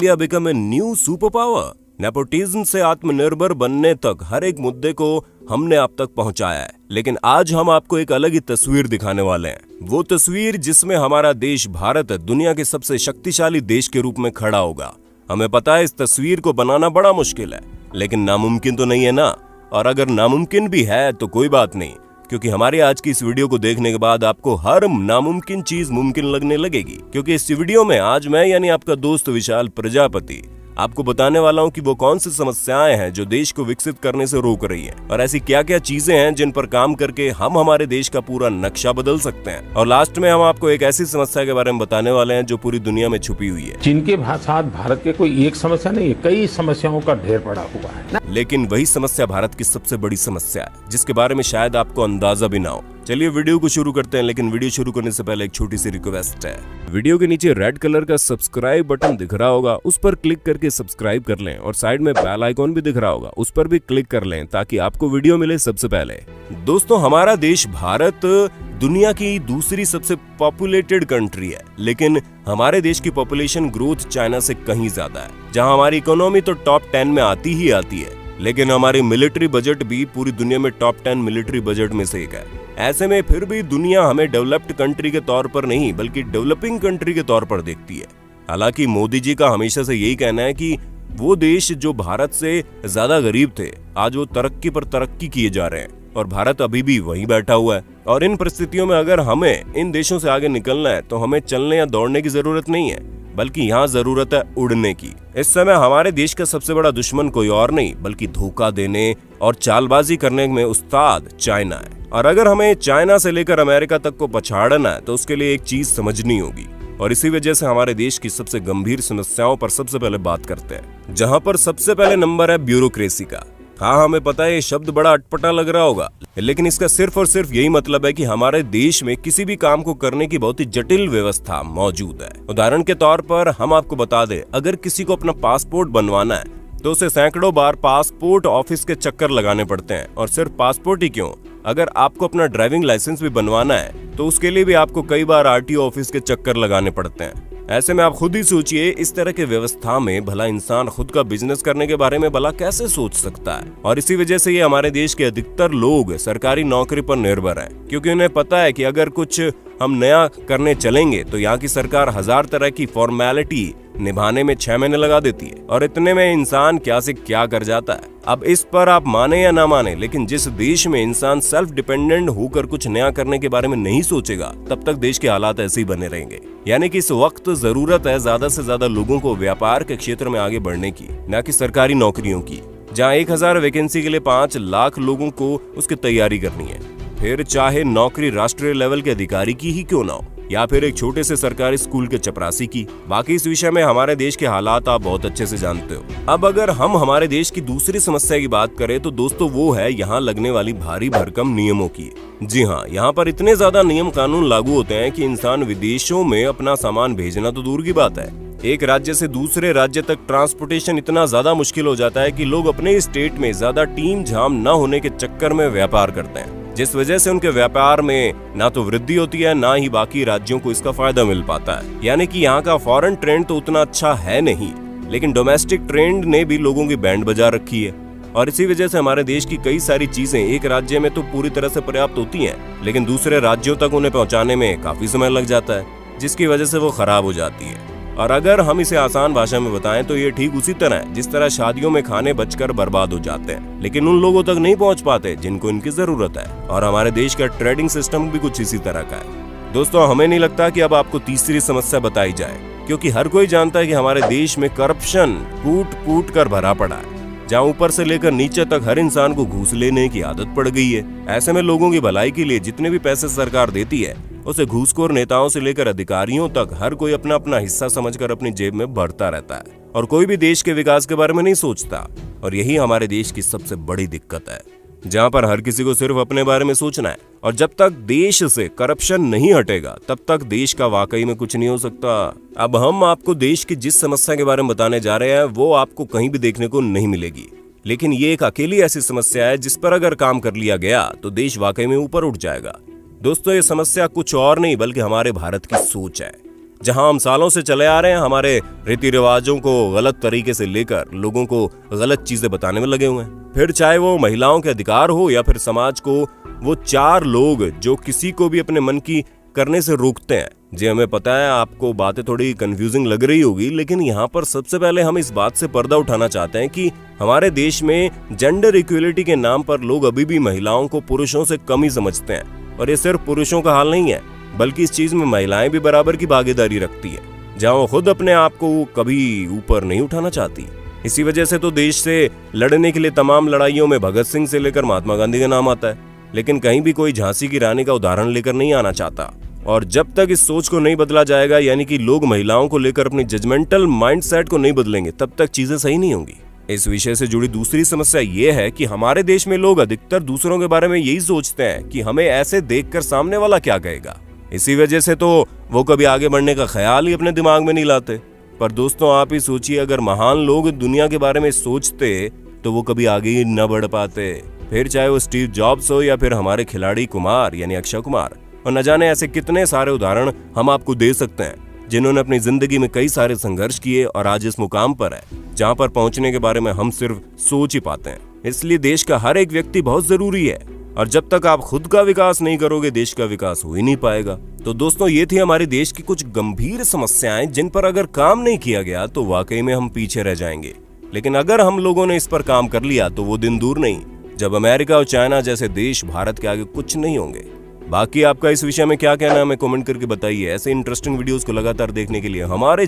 India become a new super power. Nepotism से आत्मनिर्भर बनने तक हर एक मुद्दे को हमने आप तक पहुंचाया है, लेकिन आज हम आपको एक अलग ही तस्वीर दिखाने वाले हैं। वो तस्वीर जिसमें हमारा देश भारत दुनिया के सबसे शक्तिशाली देश के रूप में खड़ा होगा। हमें पता है इस तस्वीर को बनाना बड़ा मुश्किल है, लेकिन नामुमकिन तो नहीं है ना। और अगर नामुमकिन भी है तो कोई बात नहीं, क्योंकि हमारी आज की इस वीडियो को देखने के बाद आपको हर नामुमकिन चीज मुमकिन लगने लगेगी। क्योंकि इस वीडियो में आज मैं यानी आपका दोस्त विशाल प्रजापति आपको बताने वाला हूं कि वो कौन सी समस्याएं हैं जो देश को विकसित करने से रोक रही हैं, और ऐसी क्या क्या चीजें हैं जिन पर काम करके हम हमारे देश का पूरा नक्शा बदल सकते हैं। और लास्ट में हम आपको एक ऐसी समस्या के बारे में बताने वाले हैं जो पूरी दुनिया में छुपी हुई है। जिनके साथ भारत के कोई एक समस्या नहीं है, कई समस्याओं का ढेर पड़ा हुआ है, लेकिन वही समस्या भारत की सबसे बड़ी समस्या है, जिसके बारे में शायद आपको अंदाजा भी ना हो। चलिए वीडियो को शुरू करते हैं, लेकिन वीडियो शुरू करने से पहले एक छोटी सी रिक्वेस्ट है। वीडियो के नीचे रेड कलर का सब्सक्राइब बटन दिख रहा होगा, उस पर क्लिक करके सब्सक्राइब कर लें, और साइड में बेल आइकॉन भी दिख रहा होगा, उस पर भी क्लिक कर लें ताकि आपको वीडियो मिले सबसे पहले। दोस्तों, हमारा देश भारत दुनिया की दूसरी सबसे पॉपुलेटेड कंट्री है, लेकिन हमारे देश की पॉपुलेशन ग्रोथ चाइना से कहीं ज्यादा है। जहां हमारी इकोनॉमी तो टॉप 10 में आती ही आती है, लेकिन हमारी मिलिट्री बजट भी पूरी दुनिया में टॉप 10 मिलिट्री बजट में से एक है। ऐसे में फिर भी दुनिया हमें डेवलप्ड कंट्री के तौर पर नहीं बल्कि डेवलपिंग कंट्री के तौर पर देखती है। हालांकि मोदी जी का हमेशा से यही कहना है कि वो देश जो भारत से ज्यादा गरीब थे, आज वो तरक्की पर तरक्की किए जा रहे हैं, और भारत अभी भी वहीं बैठा हुआ है। और इन परिस्थितियों में अगर हमें इन देशों से आगे निकलना है तो हमें चलने या दौड़ने की जरूरत नहीं है, बल्कि यहाँ जरूरत है उड़ने की। इस समय हमारे देश का सबसे बड़ा दुश्मन कोई और नहीं बल्कि धोखा देने और चालबाजी करने में उस्ताद चाइना है। और अगर हमें चाइना से लेकर अमेरिका तक को पछाड़ना है तो उसके लिए एक चीज समझनी होगी, और इसी वजह से हमारे देश की सबसे गंभीर समस्याओं पर सबसे पहले बात करते हैं, जहां पर सबसे पहले नंबर है ब्यूरोक्रेसी का। हाँ, हमें पता है ये शब्द बड़ा अटपटा लग रहा होगा, लेकिन इसका सिर्फ और सिर्फ यही मतलब है कि हमारे देश में किसी भी काम को करने की बहुत ही जटिल व्यवस्था मौजूद है। उदाहरण के तौर पर हम आपको बता दें, अगर किसी को अपना पासपोर्ट बनवाना है तो उसे सैकड़ों बार पासपोर्ट ऑफिस के चक्कर लगाने पड़ते हैं। और सिर्फ पासपोर्ट ही क्यों, अगर आपको अपना ड्राइविंग लाइसेंस भी बनवाना है तो उसके लिए भी आपको कई बार आरटीओ ऑफिस के चक्कर लगाने पड़ते हैं। ऐसे में आप खुद ही सोचिए, इस तरह की व्यवस्था में भला इंसान खुद का बिजनेस करने के बारे में भला कैसे सोच सकता है। और इसी वजह से ये हमारे देश के अधिकतर लोग सरकारी नौकरी पर निर्भर हैं, क्योंकि उन्हें पता है कि अगर कुछ हम नया करने चलेंगे तो यहाँ की सरकार 1000 तरह की फॉर्मेलिटी निभाने में 6 महीने लगा देती है, और इतने में इंसान क्या से क्या कर जाता है। अब इस पर आप माने या ना माने, लेकिन जिस देश में इंसान सेल्फ डिपेंडेंट होकर कुछ नया करने के बारे में नहीं सोचेगा, तब तक देश के हालात ऐसे ही बने रहेंगे। यानी कि इस वक्त जरूरत है ज्यादा से ज्यादा लोगों को व्यापार के क्षेत्र में आगे बढ़ने की, न कि सरकारी नौकरियों की, जहाँ 1000 वैकेंसी के लिए 5 लाख लोगों को उसकी तैयारी करनी है। फिर चाहे नौकरी राष्ट्रीय लेवल के अधिकारी की ही क्यों ना हो, या फिर एक छोटे से सरकारी स्कूल के चपरासी की। बाकी इस विषय में हमारे देश के हालात आप बहुत अच्छे से जानते हो। अब अगर हम हमारे देश की दूसरी समस्या की बात करें तो दोस्तों वो है यहाँ लगने वाली भारी भरकम नियमों की। जी हाँ, यहाँ पर इतने ज्यादा नियम कानून लागू होते हैं कि इंसान विदेशों में अपना सामान भेजना तो दूर की बात है, एक राज्य से दूसरे राज्य तक ट्रांसपोर्टेशन इतना ज्यादा मुश्किल हो जाता है कि लोग अपने स्टेट में ज्यादा टीम झाम न होने के चक्कर में व्यापार करते हैं, जिस वजह से उनके व्यापार में ना तो वृद्धि होती है, ना ही बाकी राज्यों को इसका फायदा मिल पाता है। यानी कि यहाँ का फॉरेन ट्रेंड तो उतना अच्छा है नहीं, लेकिन डोमेस्टिक ट्रेंड ने भी लोगों की बैंड बजा रखी है। और इसी वजह से हमारे देश की कई सारी चीजें एक राज्य में तो पूरी तरह से पर्याप्त होती हैं, लेकिन दूसरे राज्यों तक उन्हें पहुंचाने में काफी समय लग जाता है, जिसकी वजह से वो खराब हो जाती है। और अगर हम इसे आसान भाषा में बताएं तो ये ठीक उसी तरह है जिस तरह शादियों में खाने बचकर बर्बाद हो जाते हैं, लेकिन उन लोगों तक नहीं पहुंच पाते जिनको इनकी जरूरत है। और हमारे देश का ट्रेडिंग सिस्टम भी कुछ इसी तरह का है। दोस्तों, हमें नहीं लगता कि अब आपको तीसरी समस्या बताई जाए, क्योंकि हर कोई जानता है कि हमारे देश में करप्शन कूट कूट कर भरा पड़ा है, जहाँ ऊपर से लेकर नीचे तक हर इंसान को घूस लेने की आदत पड़ गई है। ऐसे में लोगों की भलाई के लिए जितने भी पैसे सरकार देती है, उसे घूसखोर नेताओं से लेकर अधिकारियों तक हर कोई अपना अपना हिस्सा समझकर अपनी जेब में भरता रहता है, और कोई भी देश के विकास के बारे में नहीं सोचता। और यही हमारे देश की सबसे बड़ी दिक्कत है, जहाँ पर हर किसी को सिर्फ अपने बारे में सोचना है। और जब तक देश से करप्शन नहीं हटेगा, तब तक देश का वाकई में कुछ नहीं हो सकता। अब हम आपको देश की जिस समस्या के बारे में बताने जा रहे हैं वो आपको कहीं भी देखने को नहीं मिलेगी, लेकिन ये एक अकेली ऐसी समस्या है जिस पर अगर काम कर लिया गया तो देश वाकई में ऊपर उठ जाएगा। दोस्तों, ये समस्या कुछ और नहीं बल्कि हमारे भारत की सोच है। जहां हम सालों से चले आ रहे हैं, हमारे रीति रिवाजों को गलत तरीके से लेकर लोगों को गलत चीजें बताने में लगे हुए हैं। फिर चाहे वो महिलाओं के अधिकार हो या फिर समाज को वो चार लोग जो किसी को भी अपने मन की करने से रोकते हैं। जी हमें पता है आपको बातें थोड़ी कंफ्यूजिंग लग रही होगी, लेकिन यहाँ पर सबसे पहले हम इस बात से पर्दा उठाना चाहते हैं कि हमारे देश में जेंडर इक्वलिटी के नाम पर लोग अभी भी महिलाओं को पुरुषों से कम ही समझते हैं। और ये सिर्फ पुरुषों का हाल नहीं है, बल्कि इस चीज में महिलाएं भी बराबर की भागीदारी रखती है, जहां वो खुद अपने आप को कभी ऊपर नहीं उठाना चाहती। इसी वजह से तो देश से लड़ने के लिए तमाम लड़ाइयों में भगत सिंह से लेकर महात्मा गांधी का नाम आता है, लेकिन कहीं भी कोई झांसी की रानी का उदाहरण लेकर नहीं आना चाहता। और जब तक इस सोच को नहीं बदला जाएगा, यानी कि लोग महिलाओं को लेकर अपनी जजमेंटल माइंडसेट को नहीं बदलेंगे, तब तक चीजें सही नहीं होंगी। इस विषय से जुड़ी दूसरी समस्या ये है कि हमारे देश में लोग अधिकतर दूसरों के बारे में यही सोचते हैं कि हमें ऐसे देखकर सामने वाला क्या कहेगा। इसी वजह से तो वो कभी आगे बढ़ने का ख्याल ही अपने दिमाग में नहीं लाते। पर दोस्तों आप ही सोचिए, अगर महान लोग दुनिया के बारे में सोचते तो वो कभी आगे ही न बढ़ पाते। फिर चाहे वो स्टीव जॉब्स हो या फिर हमारे खिलाड़ी कुमार यानी अक्षय कुमार, और न जाने ऐसे कितने सारे उदाहरण हम आपको दे सकते हैं जिन्होंने अपनी जिंदगी में कई सारे संघर्ष किए और आज इस मुकाम पर है जहां पर पहुंचने के बारे में हम सिर्फ सोच ही पाते हैं। इसलिए देश का हर एक व्यक्ति बहुत जरूरी है, और जब तक आप खुद का विकास नहीं करोगे, देश का विकास हो ही नहीं पाएगा। तो दोस्तों ये थी हमारे देश की कुछ गंभीर समस्याएं जिन पर अगर काम नहीं किया गया तो वाकई में हम पीछे रह जाएंगे। लेकिन अगर हम लोगों ने इस पर काम कर लिया तो वो दिन दूर नहीं जब अमेरिका और चाइना जैसे देश भारत के आगे कुछ नहीं होंगे। बाकी आपका इस विषय में क्या कहना है हमें कमेंट करके बताइए। ऐसे इंटरेस्टिंग वीडियोस को लगातार देखने के लिए हमारे